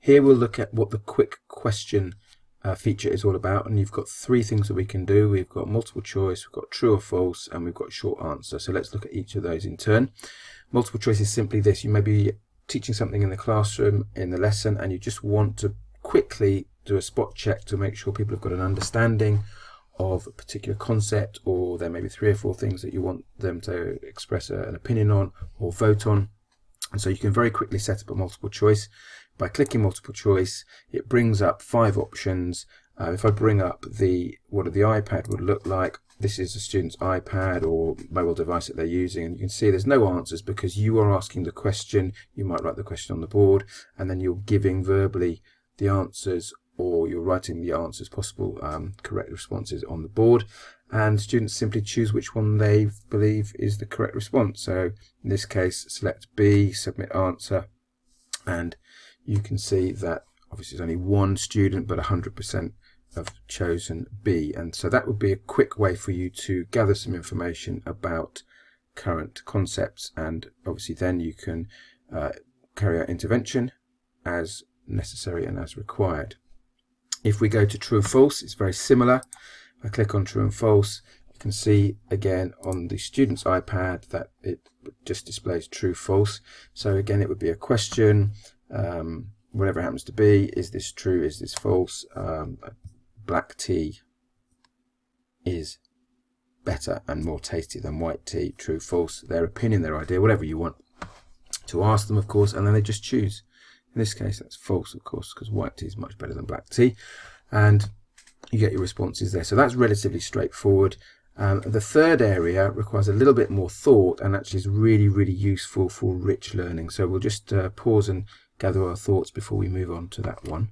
Here we'll look at what the quick question feature is all about, and you've got three things that we can do. We've got multiple choice, we've got true or false, and we've got short answer. So let's look at each of those in turn. Multiple choice is simply this: you may be teaching something in the classroom in the lesson and you just want to quickly do a spot check to make sure people have got an understanding of a particular concept, or there may be 3 or 4 things that you want them to express an opinion on or vote on. And so you can very quickly set up a multiple choice. By clicking multiple choice, it brings up 5 options. If I bring up what the iPad would look like, this is a student's iPad or mobile device that they're using, and you can see there's no answers because you are asking the question. You might write the question on the board, and then you're giving verbally the answers, or you're writing the answers, possible correct responses on the board, and students simply choose which one they believe is the correct response. So in this case, select B, submit answer, and you can see that obviously there's only one student, but 100% have chosen B. And so that would be a quick way for you to gather some information about current concepts, and obviously then you can carry out intervention as necessary and as required. If we go to true or false, it's very similar. If I click on true and false, you can see again on the student's iPad that it just displays true, false. So again, it would be a question, whatever it happens to be. Is this true? Is this false? Black tea is better and more tasty than white tea. True, false, their opinion, their idea, whatever you want to ask them, of course, and then they just choose. In this case, that's false, of course, because white tea is much better than black tea, and you get your responses there. So that's relatively straightforward. The third area requires a little bit more thought and actually is really, really useful for rich learning. So we'll just pause and gather our thoughts before we move on to that one.